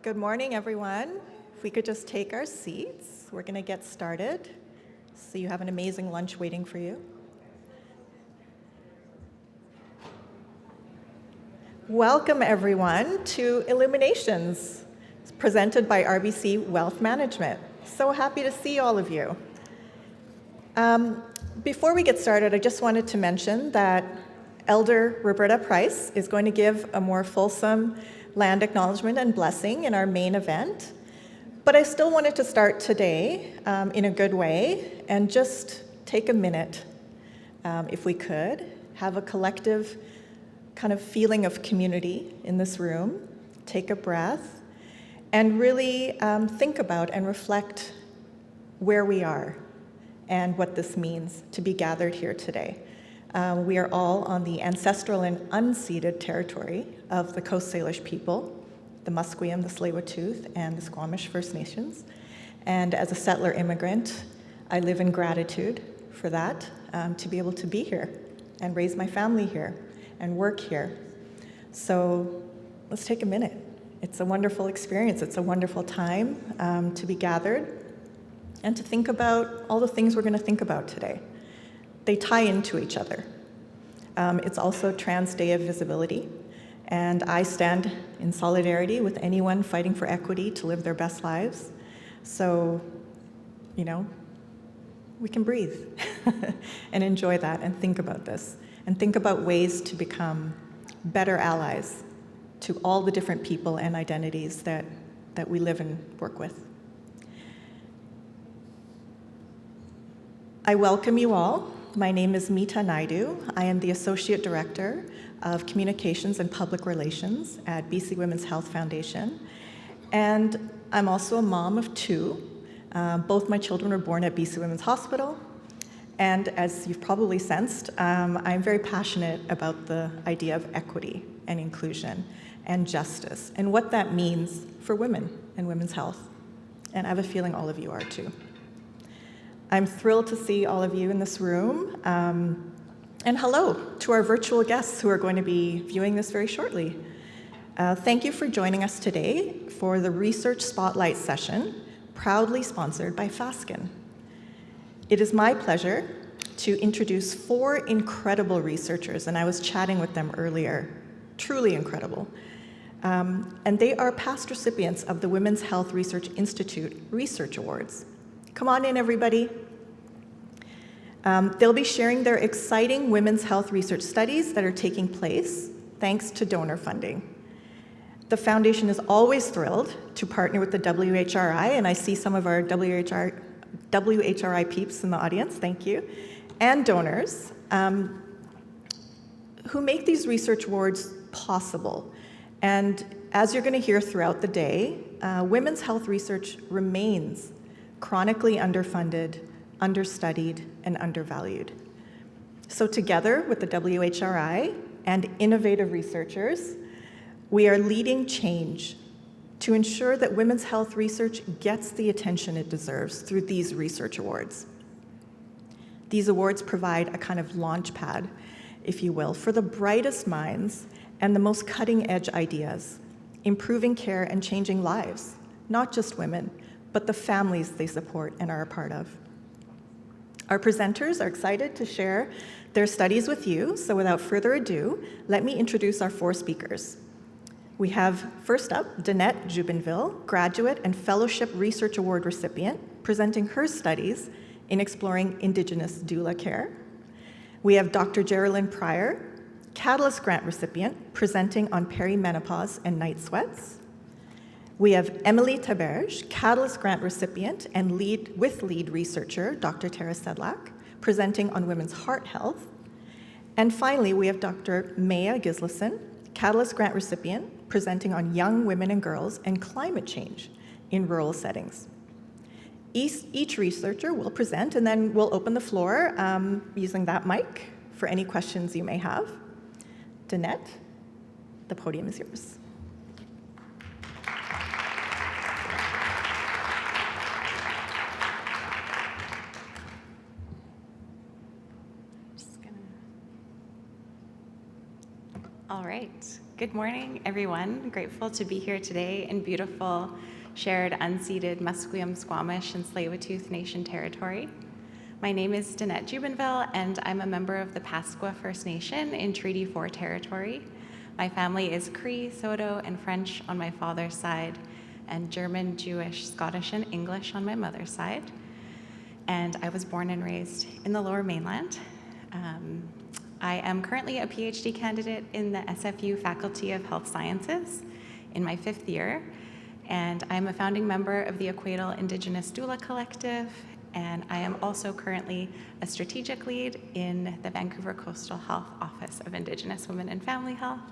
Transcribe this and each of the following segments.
Good morning, everyone. If we could just take our seats, we're going to get started. So you have an amazing lunch waiting for you. Welcome, everyone, to Illuminations, presented by RBC Wealth Management. So happy to see all of you. Before we get started, I just wanted to mention that Elder Roberta Price is going to give a more fulsome land acknowledgement and blessing in our main event. But I still wanted to start today in a good way and just take a minute, if we could, have a collective kind of feeling of community in this room, take a breath, and really think about and reflect where we are and what this means to be gathered here today. We are all on the ancestral and unceded territory of the Coast Salish people, the Musqueam, the Tsleil-Waututh, and the Squamish First Nations. And as a settler immigrant, I live in gratitude for that, to be able to be here and raise my family here and work here. So let's take a minute. It's a wonderful experience. It's a wonderful time to be gathered and to think about all the things we're going to think about today. They tie into each other. It's also Trans Day of Visibility, and I stand in solidarity with anyone fighting for equity to live their best lives. So, we can breathe and enjoy that and think about this and think about ways to become better allies to all the different people and identities that we live and work with. I welcome you all. My name is Meeta Naidu. I am the Associate Director of Communications and Public Relations at BC Women's Health Foundation. And I'm also a mom of two. Both my children were born at BC Women's Hospital. And as you've probably sensed, I'm very passionate about the idea of equity and inclusion and justice and what that means for women and women's health. And I have a feeling all of you are too. I'm thrilled to see all of you in this room. And hello to our virtual guests who are going to be viewing this very shortly. Thank you for joining us today for the Research Spotlight session, proudly sponsored by Fasken. It is my pleasure to introduce four incredible researchers, and I was chatting with them earlier, truly incredible. And they are past recipients of the Women's Health Research Institute Research Awards. Come on in, everybody. They'll be sharing their exciting women's health research studies that are taking place thanks to donor funding. The foundation is always thrilled to partner with the WHRI, and I see some of our WHRI peeps in the audience, thank you, and donors who make these research awards possible. And as you're going to hear throughout the day, women's health research remains chronically underfunded, understudied, and undervalued. So together with the WHRI and innovative researchers, we are leading change to ensure that women's health research gets the attention it deserves through these research awards. These awards provide a kind of launch pad, if you will, for the brightest minds and the most cutting-edge ideas, improving care and changing lives, not just women, but the families they support and are a part of. Our presenters are excited to share their studies with you, so without further ado, let me introduce our four speakers. We have, first up, Danette Jubinville, Graduate and Fellowship Research Award recipient, presenting her studies in exploring Indigenous doula care. We have Dr. Geraldine Pryor, Catalyst Grant recipient, presenting on perimenopause and night sweats. We have Emily Taberge, Catalyst Grant recipient and lead researcher, Dr. Tara Sedlak, presenting on women's heart health. And finally, we have Dr. Maya Gislason, Catalyst Grant recipient, presenting on young women and girls and climate change in rural settings. Each researcher will present, and then we'll open the floor using that mic for any questions you may have. Danette, the podium is yours. All right. Good morning, everyone. Grateful to be here today in beautiful, shared, unceded Musqueam, Squamish, and Tsleil-Waututh Nation territory. My name is Danette Jubenville, and I'm a member of the Pasqua First Nation in Treaty 4 territory. My family is Cree, Saulteaux, and French on my father's side, and German, Jewish, Scottish, and English on my mother's side. And I was born and raised in the Lower Mainland. I am currently a PhD candidate in the SFU Faculty of Health Sciences in my 5th year, and I'm a founding member of the Equatorial Indigenous Doula Collective, and I am also currently a strategic lead in the Vancouver Coastal Health Office of Indigenous Women and Family Health,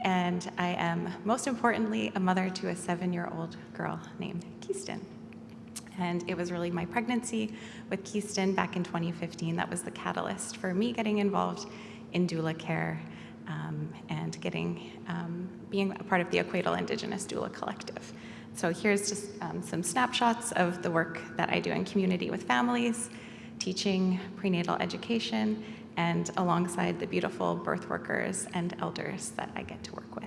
and I am, most importantly, a mother to a 7-year-old girl named Keiston. And it was really my pregnancy with Keiston back in 2015 that was the catalyst for me getting involved in doula care and being a part of the Equatorial Indigenous Doula Collective. So here's just some snapshots of the work that I do in community with families, teaching prenatal education, and alongside the beautiful birth workers and elders that I get to work with.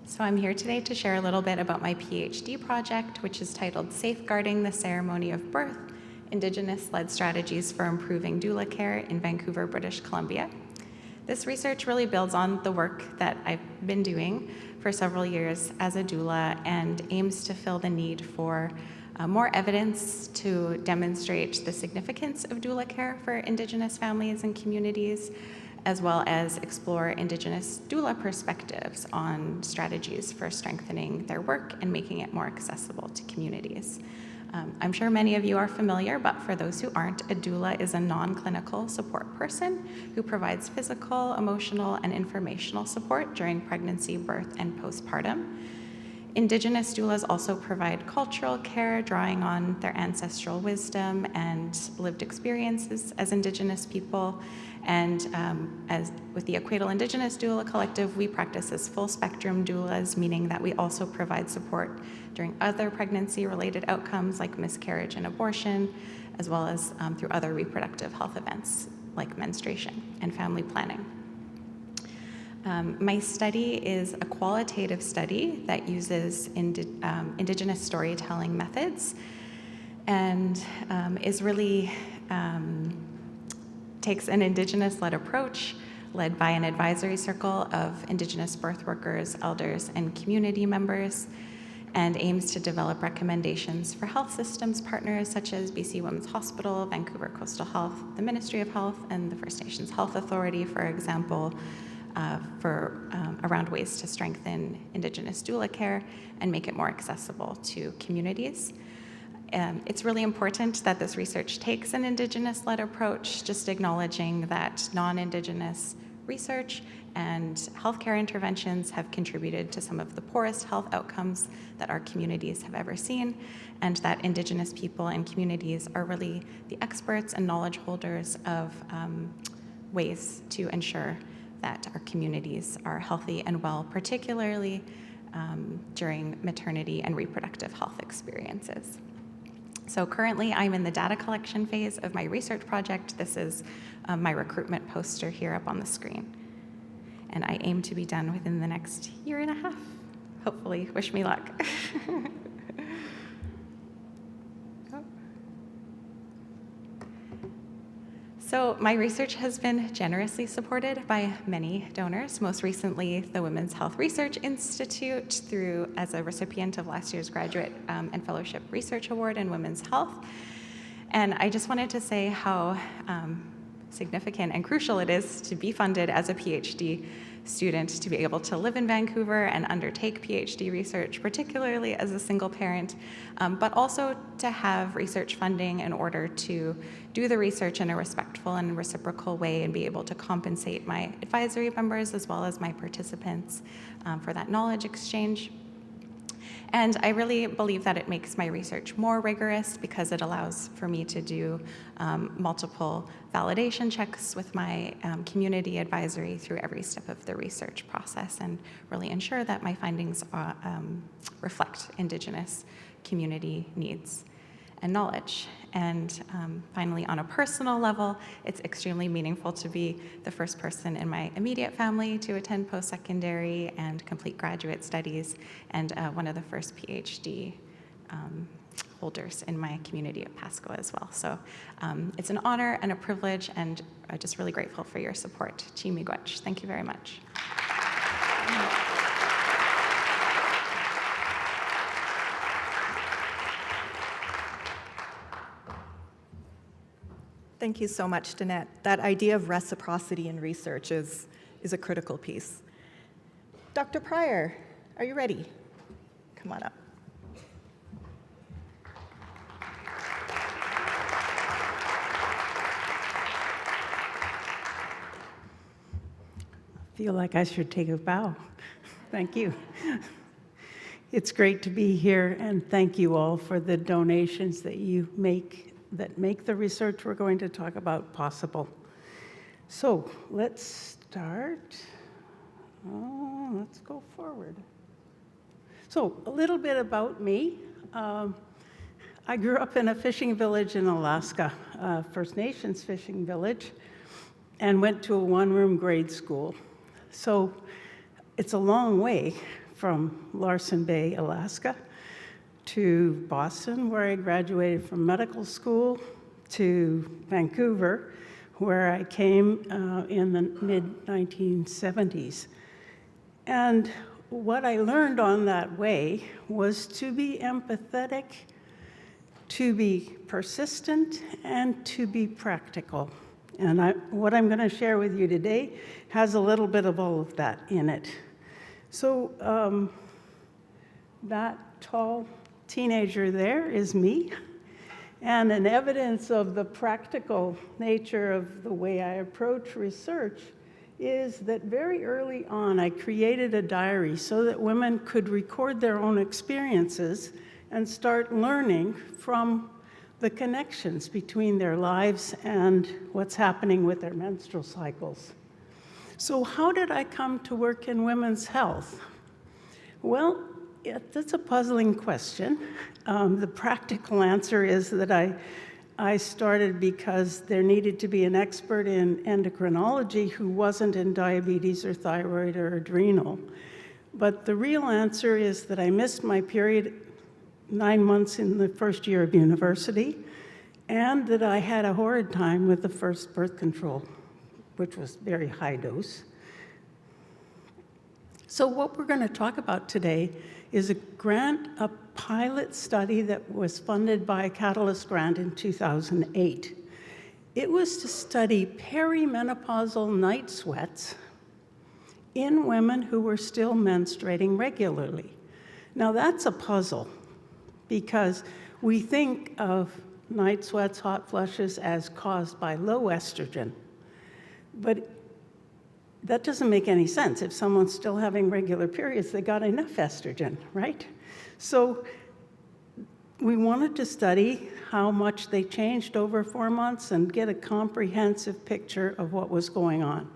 So I'm here today to share a little bit about my PhD project, which is titled Safeguarding the Ceremony of Birth, Indigenous-Led Strategies for Improving Doula Care in Vancouver, British Columbia. This research really builds on the work that I've been doing for several years as a doula and aims to fill the need for more evidence to demonstrate the significance of doula care for Indigenous families and communities, as well as explore Indigenous doula perspectives on strategies for strengthening their work and making it more accessible to communities. I'm sure many of you are familiar, but for those who aren't, a doula is a non-clinical support person who provides physical, emotional, and informational support during pregnancy, birth, and postpartum. Indigenous doulas also provide cultural care, drawing on their ancestral wisdom and lived experiences as Indigenous people. And as with the Equatorial Indigenous Doula Collective, we practice as full-spectrum doulas, meaning that we also provide support during other pregnancy-related outcomes like miscarriage and abortion, as well as through other reproductive health events like menstruation and family planning. My study is a qualitative study that uses Indigenous storytelling methods and is really takes an Indigenous-led approach led by an advisory circle of Indigenous birth workers, elders, and community members, and aims to develop recommendations for health systems partners such as BC Women's Hospital, Vancouver Coastal Health, the Ministry of Health, and the First Nations Health Authority, for example, around ways to strengthen Indigenous doula care and make it more accessible to communities. It's really important that this research takes an Indigenous-led approach, just acknowledging that non-Indigenous research and healthcare interventions have contributed to some of the poorest health outcomes that our communities have ever seen, and that Indigenous people and communities are really the experts and knowledge holders of ways to ensure that our communities are healthy and well, particularly during maternity and reproductive health experiences. So currently I'm in the data collection phase of my research project. This is my recruitment poster here up on the screen. And I aim to be done within the next 1.5 years. Hopefully, wish me luck. So my research has been generously supported by many donors, most recently the Women's Health Research Institute as a recipient of last year's Graduate and Fellowship Research Award in Women's Health. And I just wanted to say how significant and crucial it is to be funded as a PhD student, to be able to live in Vancouver and undertake PhD research, particularly as a single parent, but also to have research funding in order to do the research in a respectful and reciprocal way and be able to compensate my advisory members as well as my participants for that knowledge exchange. And I really believe that it makes my research more rigorous because it allows for me to do multiple validation checks with my community advisory through every step of the research process and really ensure that my findings reflect Indigenous community needs and knowledge. And finally, on a personal level, it's extremely meaningful to be the first person in my immediate family to attend post-secondary and complete graduate studies, and one of the first PhD holders in my community of Pasco as well. So it's an honor and a privilege, and I'm just really grateful for your support. Chi miigwech. Thank you very much. Thank you so much, Danette. That idea of reciprocity in research is a critical piece. Dr. Pryor, are you ready? Come on up. I feel like I should take a bow. Thank you. It's great to be here, and thank you all for the donations that you make that make the research we're going to talk about possible. So let's start. Let's go forward. So a little bit about me. I grew up in a fishing village in Alaska, First Nations fishing village, and went to a one-room grade school. So it's a long way from Larsen Bay, Alaska, to Boston, where I graduated from medical school, to Vancouver, where I came in the mid-1970s. And what I learned on that way was to be empathetic, to be persistent, and to be practical. And what I'm going to share with you today has a little bit of all of that in it. So that tall teenager there is me, and an evidence of the practical nature of the way I approach research is that very early on I created a diary so that women could record their own experiences and start learning from the connections between their lives and what's happening with their menstrual cycles. So how did I come to work in women's health? Well, that's a puzzling question. The practical answer is that I started because there needed to be an expert in endocrinology who wasn't in diabetes or thyroid or adrenal. But the real answer is that I missed my period 9 months in the first year of university, and that I had a horrid time with the first birth control, which was very high dose. So what we're going to talk about today is a pilot study that was funded by a Catalyst grant in 2008. It was to study perimenopausal night sweats in women who were still menstruating regularly. Now that's a puzzle, because we think of night sweats, hot flushes as caused by low estrogen, but that doesn't make any sense. If someone's still having regular periods, they got enough estrogen, right? So we wanted to study how much they changed over 4 months and get a comprehensive picture of what was going on.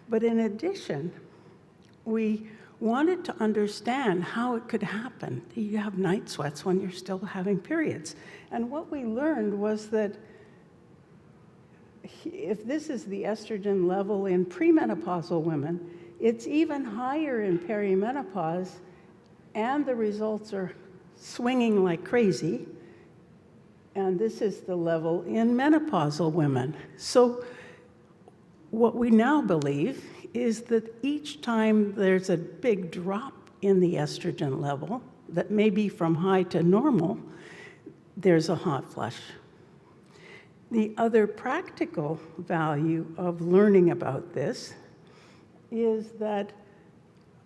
But in addition, we wanted to understand how it could happen. You have night sweats when you're still having periods. And what we learned was that if this is the estrogen level in premenopausal women, it's even higher in perimenopause, and the results are swinging like crazy. And this is the level in menopausal women. So what we now believe is that each time there's a big drop in the estrogen level, that may be from high to normal, there's a hot flush. The other practical value of learning about this is that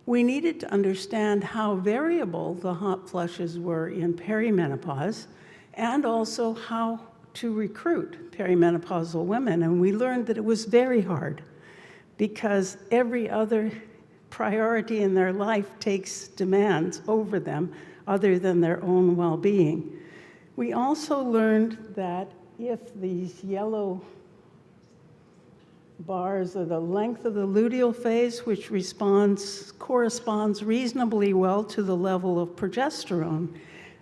we needed to understand how variable the hot flushes were in perimenopause, and also how to recruit perimenopausal women. And we learned that it was very hard, because every other priority in their life takes demands over them other than their own well-being. We also learned that if these yellow bars are the length of the luteal phase, which corresponds reasonably well to the level of progesterone,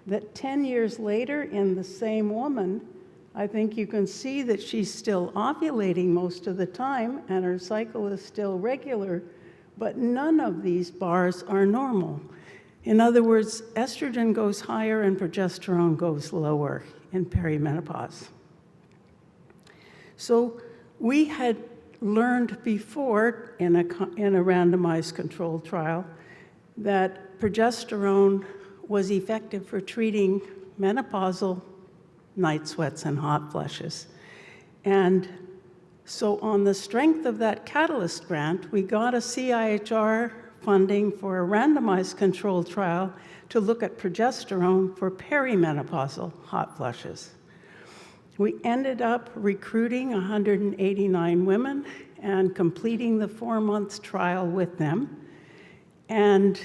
that 10 years later in the same woman, I think you can see that she's still ovulating most of the time and her cycle is still regular, but none of these bars are normal. In other words, estrogen goes higher and progesterone goes lower in perimenopause. So we had learned before in a randomized controlled trial that progesterone was effective for treating menopausal night sweats and hot flushes. And so on the strength of that Catalyst grant, we got a CIHR funding for a randomized controlled trial to look at progesterone for perimenopausal hot flushes. We ended up recruiting 189 women and completing the 4-month trial with them. And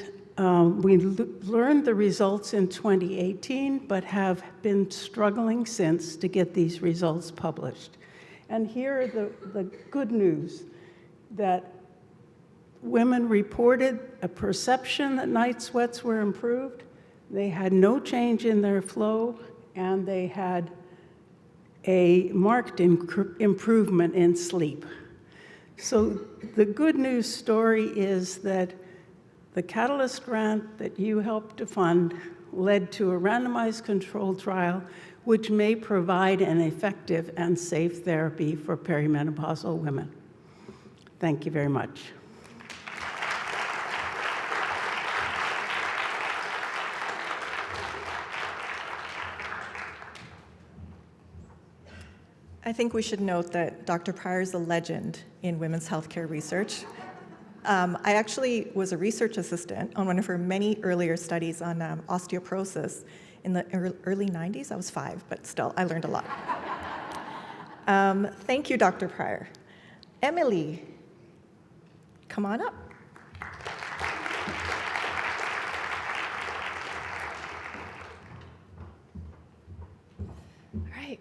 we learned the results in 2018, but have been struggling since to get these results published. And here are the good news, that women reported a perception that night sweats were improved. They had no change in their flow, and they had a marked improvement in sleep. So the good news story is that the Catalyst grant that you helped to fund led to a randomized controlled trial which may provide an effective and safe therapy for perimenopausal women. Thank you very much. I think we should note that Dr. Pryor is a legend in women's healthcare research. I actually was a research assistant on one of her many earlier studies on osteoporosis in the early 90s. I was 5, but still, I learned a lot. Thank you, Dr. Pryor. Emily, come on up. All right.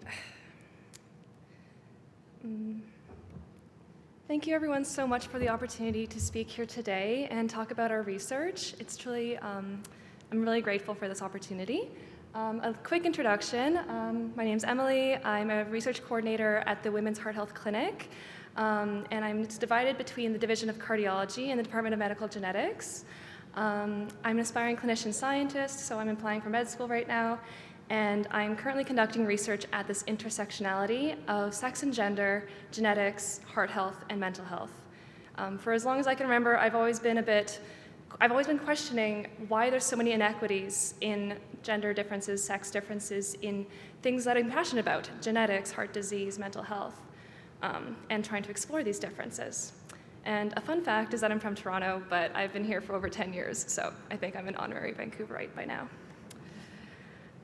Thank you everyone so much for the opportunity to speak here today and talk about our research. It's truly, I'm really grateful for this opportunity. A quick introduction. My name's Emily. I'm a research coordinator at the Women's Heart Health Clinic, and it's divided between the Division of Cardiology and the Department of Medical Genetics. I'm an aspiring clinician scientist, so I'm applying for med school right now, and I'm currently conducting research at this intersectionality of sex and gender, genetics, heart health, and mental health. For as long as I can remember, I've always been questioning why there's so many inequities in gender differences, sex differences, in things that I'm passionate about, genetics, heart disease, mental health, and trying to explore these differences. And a fun fact is that I'm from Toronto, but I've been here for over 10 years, so I think I'm an honorary Vancouverite by now.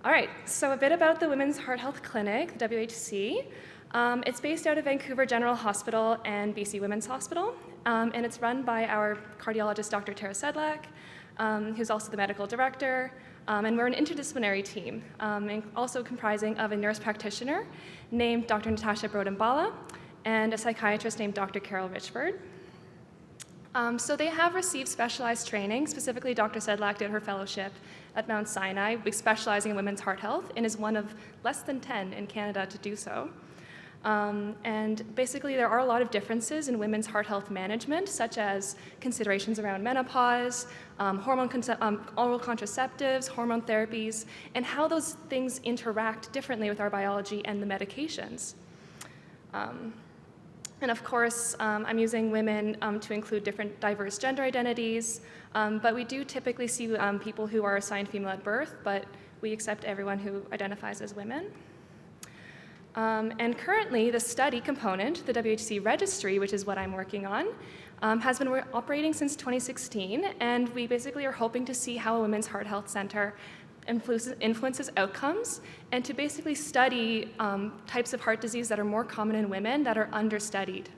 All right, so a bit about the Women's Heart Health Clinic, the WHC. It's based out of Vancouver General Hospital and BC Women's Hospital, and it's run by our cardiologist, Dr. Tara Sedlak, who's also the medical director, and we're an interdisciplinary team, and also comprising of a nurse practitioner named Dr. Natasha Brodembala and a psychiatrist named Dr. Carol Richford. So they have received specialized training. Specifically, Dr. Sedlak did her fellowship at Mount Sinai, specializing in women's heart health, and is one of less than 10 in Canada to do so. And basically, there are a lot of differences in women's heart health management, such as considerations around menopause, oral contraceptives, hormone therapies, and how those things interact differently with our biology and the medications. And of course, I'm using women to include different diverse gender identities, but we do typically see people who are assigned female at birth, but we accept everyone who identifies as women. And currently, the study component, the WHC registry, which is what I'm working on, has been operating since 2016, and we basically are hoping to see how a women's heart health center influences outcomes, and to basically study types of heart disease that are more common in women that are understudied.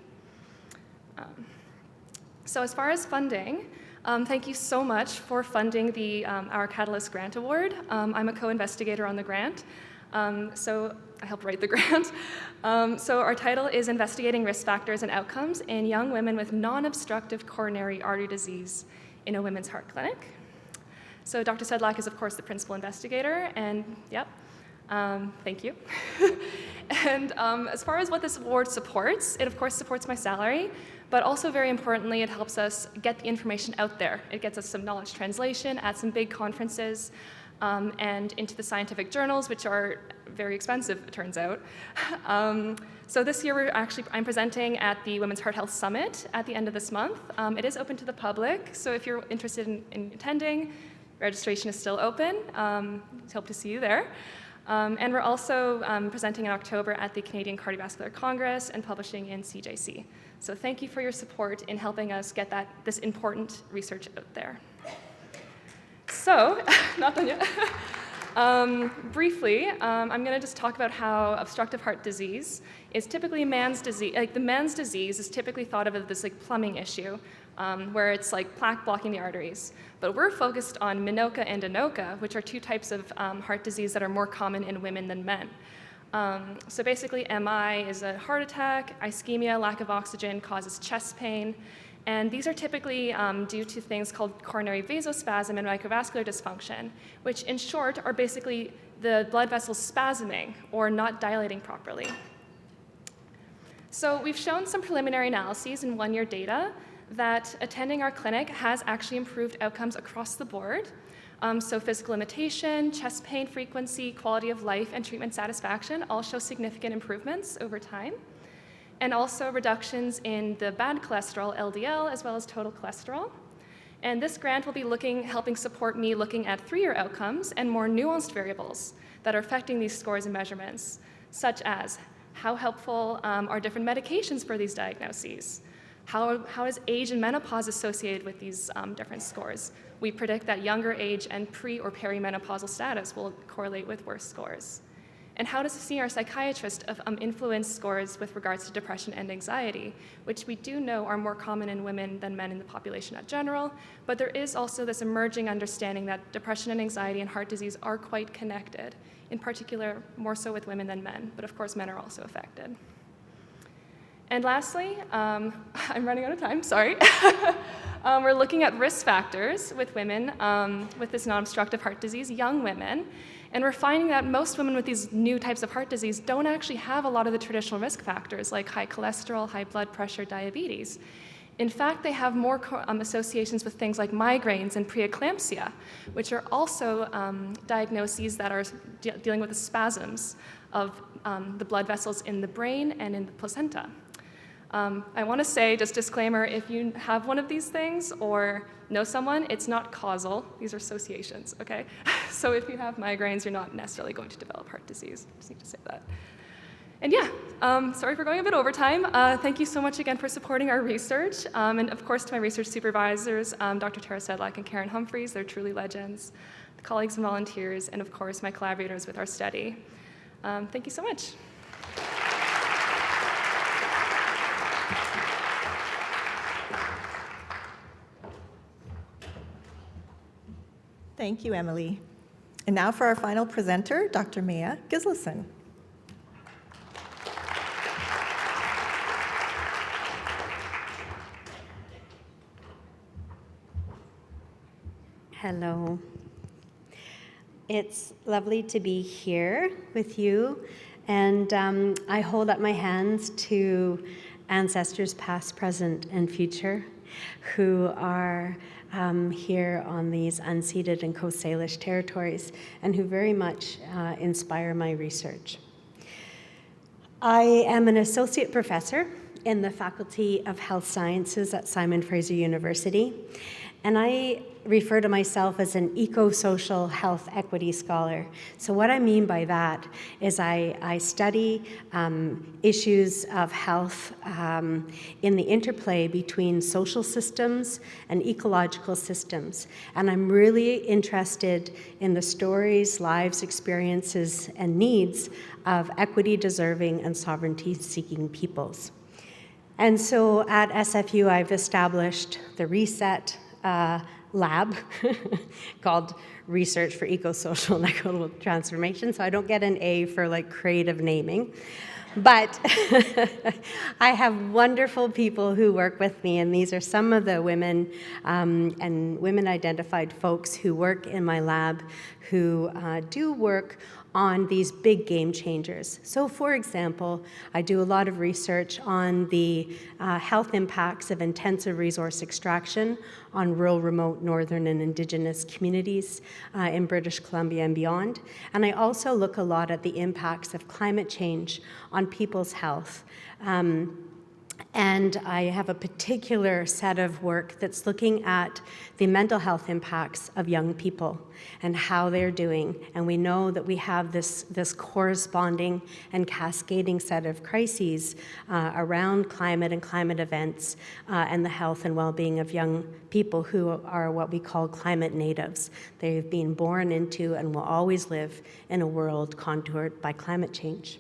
So as far as funding, thank you so much for funding our Catalyst Grant Award. I'm a co-investigator on the grant, so I helped write the grant. So our title is Investigating Risk Factors and Outcomes in Young Women with Non-Obstructive Coronary Artery Disease in a Women's Heart Clinic. So Dr. Sedlak is, of course, the principal investigator, and yep. Thank you. And as far as what this award supports, it of course supports my salary, but also very importantly, it helps us get the information out there. It gets us some knowledge translation at some big conferences and into the scientific journals, which are very expensive, it turns out. So this year, I'm presenting at the Women's Heart Health Summit at the end of this month. It is open to the public, so if you're interested in attending, registration is still open. Hope to see you there. And we're also presenting in October at the Canadian Cardiovascular Congress and publishing in CJC. So thank you for your support in helping us get this important research out there. So, not done yet. Briefly, I'm going to just talk about how obstructive heart disease is typically a man's disease. Like the man's disease is typically thought of as this like plumbing issue, where it's like plaque blocking the arteries. But we're focused on MINOCA and ANOCA, which are two types of heart disease that are more common in women than men. So basically, MI is a heart attack, ischemia, lack of oxygen, causes chest pain. And these are typically due to things called coronary vasospasm and microvascular dysfunction, which in short are basically the blood vessels spasming or not dilating properly. So we've shown some preliminary analyses in one-year data that attending our clinic has actually improved outcomes across the board. So physical limitation, chest pain frequency, quality of life, and treatment satisfaction all show significant improvements over time. And also reductions in the bad cholesterol, LDL, as well as total cholesterol. And this grant will be helping support me looking at 3-year outcomes and more nuanced variables that are affecting these scores and measurements, such as how helpful are different medications for these diagnoses? How is age and menopause associated with these different scores? We predict that younger age and pre- or perimenopausal status will correlate with worse scores. And how does a senior psychiatrist influence scores with regards to depression and anxiety, which we do know are more common in women than men in the population in general, but there is also this emerging understanding that depression and anxiety and heart disease are quite connected, in particular more so with women than men, but of course men are also affected. And lastly, I'm running out of time, sorry. We're looking at risk factors with women with this non-obstructive heart disease, young women, and we're finding that most women with these new types of heart disease don't actually have a lot of the traditional risk factors like high cholesterol, high blood pressure, diabetes. In fact, they have more associations with things like migraines and preeclampsia, which are also diagnoses that are dealing with the spasms of the blood vessels in the brain and in the placenta. I want to say, just disclaimer, if you have one of these things or know someone, it's not causal. These are associations, okay? So if you have migraines, you're not necessarily going to develop heart disease. Just need to say that. And yeah, sorry for going a bit over time. Thank you so much again for supporting our research. And of course to my research supervisors, Dr. Tara Sedlak and Karen Humphreys, they're truly legends. The colleagues and volunteers, and of course my collaborators with our study. Thank you so much. Thank you, Emily. And now for our final presenter, Dr. Maya Gislason. Hello. It's lovely to be here with you, and I hold up my hands to ancestors past, present, and future who are here on these unceded and Coast Salish territories and who very much inspire my research. I am an associate professor in the Faculty of Health Sciences at Simon Fraser University, and I refer to myself as an eco-social health equity scholar. So what I mean by that is I study issues of health in the interplay between social systems and ecological systems. And I'm really interested in the stories, lives, experiences, and needs of equity-deserving and sovereignty-seeking peoples. And so at SFU, I've established the RESET lab called Research for Eco-Social and Equitable Transformation. So I don't get an A for like creative naming. But I have wonderful people who work with me, and these are some of the women and women-identified folks who work in my lab who do work on these big game changers. So for example, I do a lot of research on the health impacts of intensive resource extraction on rural, remote, northern, and Indigenous communities in British Columbia and beyond. And I also look a lot at the impacts of climate change on people's health. And I have a particular set of work that's looking at the mental health impacts of young people and how they're doing. And we know that we have this corresponding and cascading set of crises around climate and climate events and the health and well-being of young people who are what we call climate natives. They've been born into and will always live in a world contoured by climate change.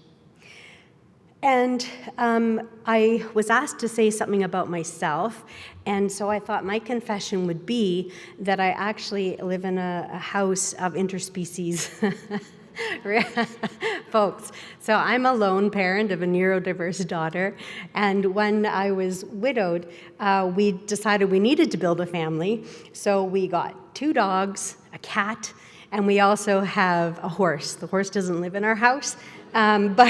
And I was asked to say something about myself, and so I thought my confession would be that I actually live in a house of interspecies folks. So I'm a lone parent of a neurodiverse daughter, and when I was widowed, we decided we needed to build a family, so we got 2 dogs, a cat, and we also have a horse. The horse doesn't live in our house, but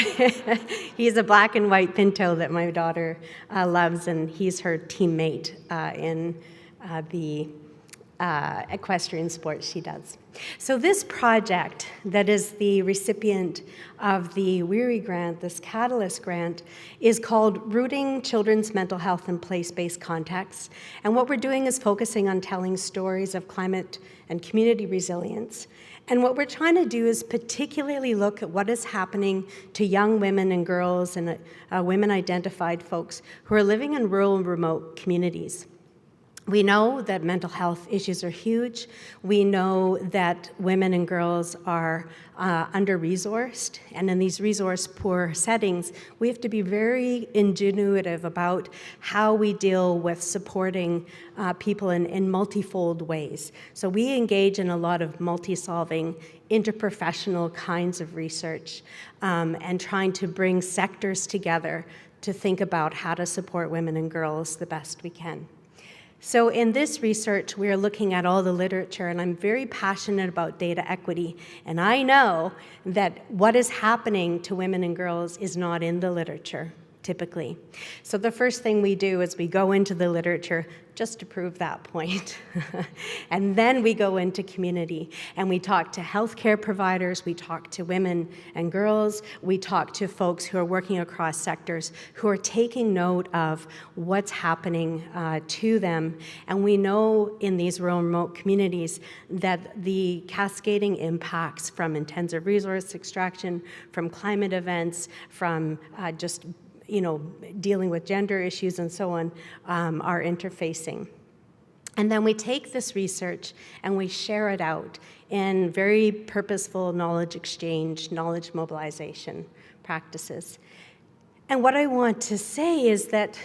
he's a black and white pinto that my daughter loves, and he's her teammate in the equestrian sports she does. So this project that is the recipient of the WHRI grant, this Catalyst grant, is called Rooting Children's Mental Health in Place-Based Contexts. And what we're doing is focusing on telling stories of climate and community resilience. And what we're trying to do is particularly look at what is happening to young women and girls and women-identified folks who are living in rural and remote communities. We know that mental health issues are huge. We know that women and girls are under-resourced, and in these resource-poor settings, we have to be very ingenuitive about how we deal with supporting people in multifold ways. So we engage in a lot of multi-solving, interprofessional kinds of research and trying to bring sectors together to think about how to support women and girls the best we can. So in this research, we are looking at all the literature, and I'm very passionate about data equity. And I know that what is happening to women and girls is not in the literature, typically. So the first thing we do is we go into the literature just to prove that point. And then we go into community, and we talk to healthcare providers, we talk to women and girls, we talk to folks who are working across sectors, who are taking note of what's happening to them. And we know in these rural and remote communities that the cascading impacts from intensive resource extraction, from climate events, from just dealing with gender issues and so on, are interfacing. And then we take this research and we share it out in very purposeful knowledge exchange, knowledge mobilization practices. And what I want to say is that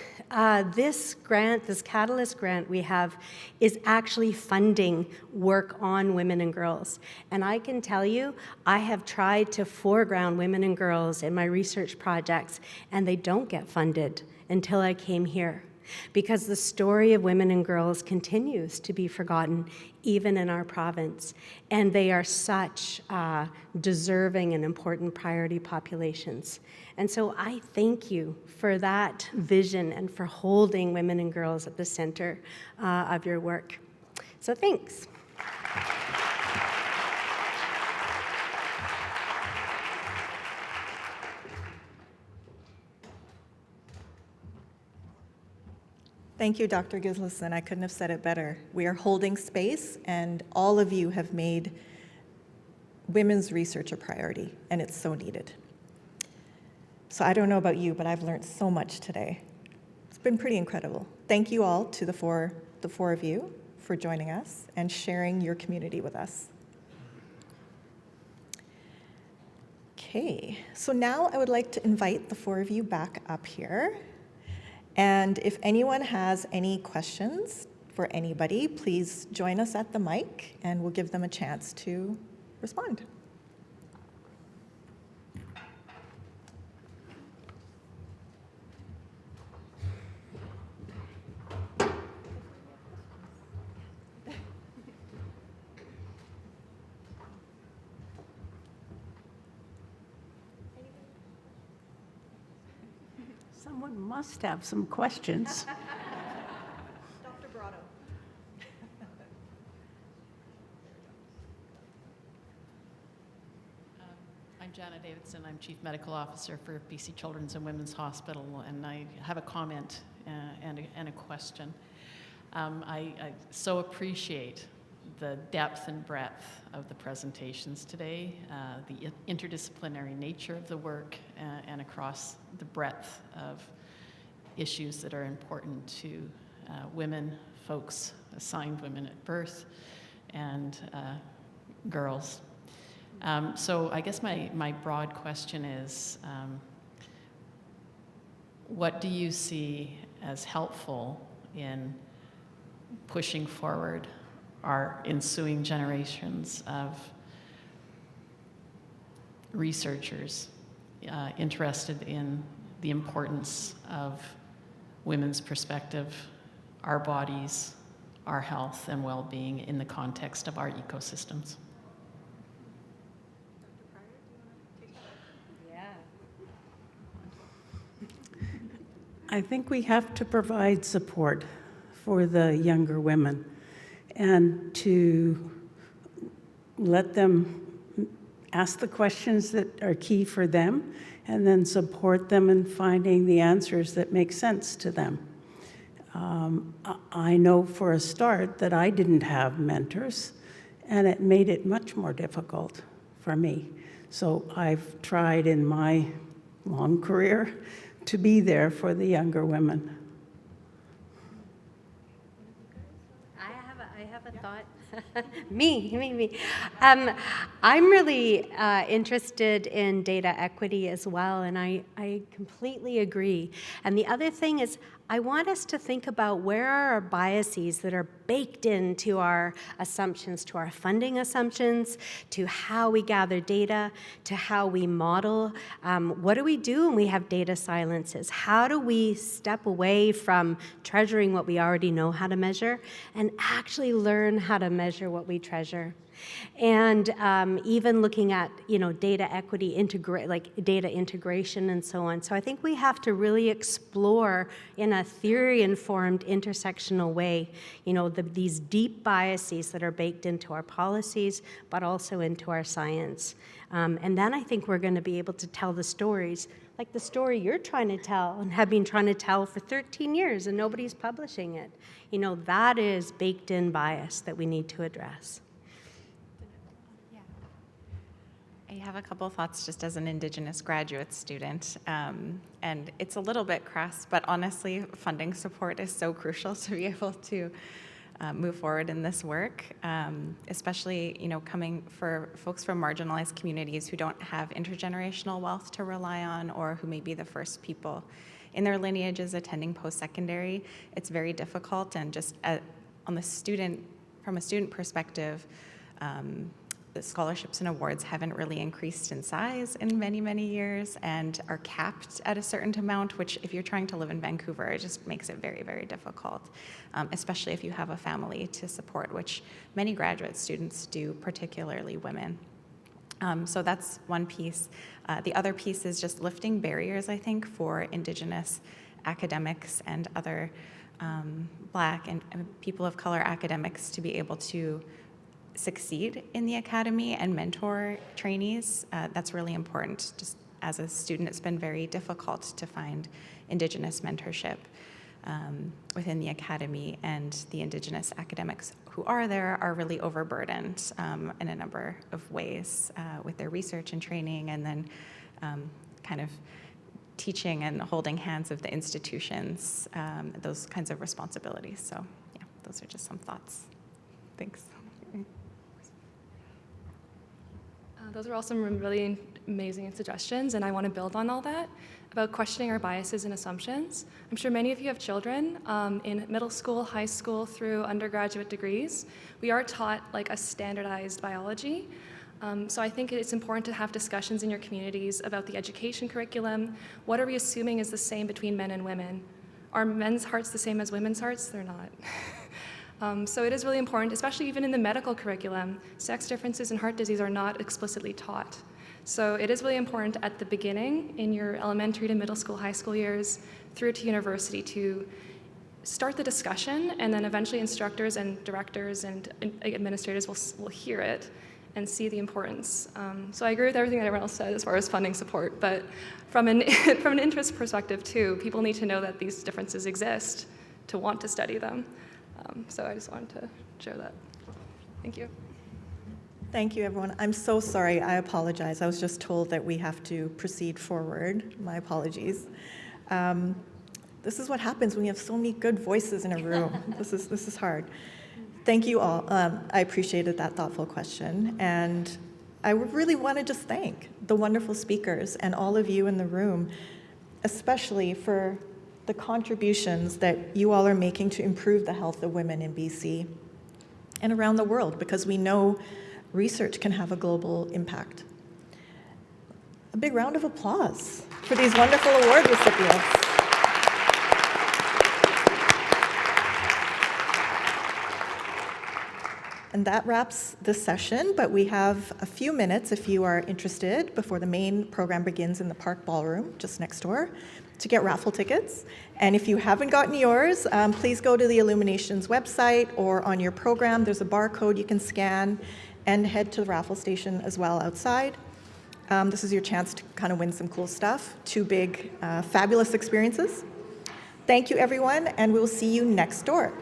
this grant, this Catalyst grant we have, is actually funding work on women and girls. And I can tell you, I have tried to foreground women and girls in my research projects, and they don't get funded until I came here. Because the story of women and girls continues to be forgotten, even in our province. And they are such deserving and important priority populations. And so I thank you for that vision and for holding women and girls at the center of your work. So thanks. Thank you, Dr. Gislason. I couldn't have said it better. We are holding space, and all of you have made women's research a priority, and it's so needed. So I don't know about you, but I've learned so much today. It's been pretty incredible. Thank you all to the four of you for joining us and sharing your community with us. Okay, so now I would like to invite the 4 of you back up here. And if anyone has any questions for anybody, please join us at the mic and we'll give them a chance to respond. Someone must have some questions. Dr. Brotto. I'm Jana Davidson. I'm Chief Medical Officer for BC Children's and Women's Hospital, and I have a comment and a question. I so appreciate the depth and breadth of the presentations today, the interdisciplinary nature of the work, and across the breadth of issues that are important to women, folks assigned women at birth, and girls. So I guess my broad question is, what do you see as helpful in pushing forward our ensuing generations of researchers interested in the importance of women's perspective, our bodies, our health and well-being in the context of our ecosystems? I think we have to provide support for the younger women and to let them ask the questions that are key for them and then support them in finding the answers that make sense to them. I know for a start that I didn't have mentors, and it made it much more difficult for me. So I've tried in my long career to be there for the younger women. I have a thought. Me. I'm really interested in data equity as well, and I completely agree. And the other thing is, I want us to think about where are our biases that are baked into our assumptions, to our funding assumptions, to how we gather data, to how we model. What do we do when we have data silences? How do we step away from treasuring what we already know how to measure and actually learn how to measure what we treasure? And even looking at, data equity, data integration and so on. So I think we have to really explore in a theory-informed intersectional way, these deep biases that are baked into our policies, but also into our science. And then I think we're going to be able to tell the stories, like the story you're trying to tell and have been trying to tell for 13 years and nobody's publishing it. That is baked-in bias that we need to address. I have a couple thoughts just as an Indigenous graduate student, and it's a little bit crass, but honestly, funding support is so crucial to be able to move forward in this work, especially, coming for folks from marginalized communities who don't have intergenerational wealth to rely on, or who may be the first people in their lineages attending post-secondary. It's very difficult, and just from a student perspective, the scholarships and awards haven't really increased in size in many, many years and are capped at a certain amount, which if you're trying to live in Vancouver, it just makes it very, very difficult, especially if you have a family to support, which many graduate students do, particularly women. So that's one piece. The other piece is just lifting barriers, I think, for Indigenous academics and other Black and people of color academics to be able to succeed in the academy and mentor trainees. That's really important. Just as a student, it's been very difficult to find Indigenous mentorship within the academy, and the Indigenous academics who are there are really overburdened in a number of ways with their research and training, and then kind of teaching and holding hands of the institutions, those kinds of responsibilities. So yeah, those are just some thoughts. Thanks. Those are all some really amazing suggestions, and I want to build on all that about questioning our biases and assumptions. I'm sure many of you have children in middle school, high school, through undergraduate degrees. We are taught like a standardized biology. So I think it's important to have discussions in your communities about the education curriculum. What are we assuming is the same between men and women? Are men's hearts the same as women's hearts? They're not. So it is really important, especially even in the medical curriculum, sex differences in heart disease are not explicitly taught. So it is really important at the beginning in your elementary to middle school, high school years, through to university to start the discussion, and then eventually instructors and directors and administrators will hear it and see the importance. So I agree with everything that everyone else said as far as funding support, but from an interest perspective too, people need to know that these differences exist to want to study them. So I just wanted to share that. Thank you. Thank you, everyone. I'm so sorry. I apologize. I was just told that we have to proceed forward. My apologies. This is what happens when you have so many good voices in a room. This is hard. Thank you all. I appreciated that thoughtful question. And I really want to just thank the wonderful speakers and all of you in the room, especially for the contributions that you all are making to improve the health of women in BC and around the world, because we know research can have a global impact. A big round of applause for these wonderful award recipients. And that wraps this session, but we have a few minutes, if you are interested, before the main program begins in the Park Ballroom, just next door, to get raffle tickets. And if you haven't gotten yours, please go to the Illuminations website, or on your program, there's a barcode you can scan, and head to the raffle station as well outside. This is your chance to kind of win some cool stuff. 2 big, fabulous experiences. Thank you, everyone, and we'll see you next door.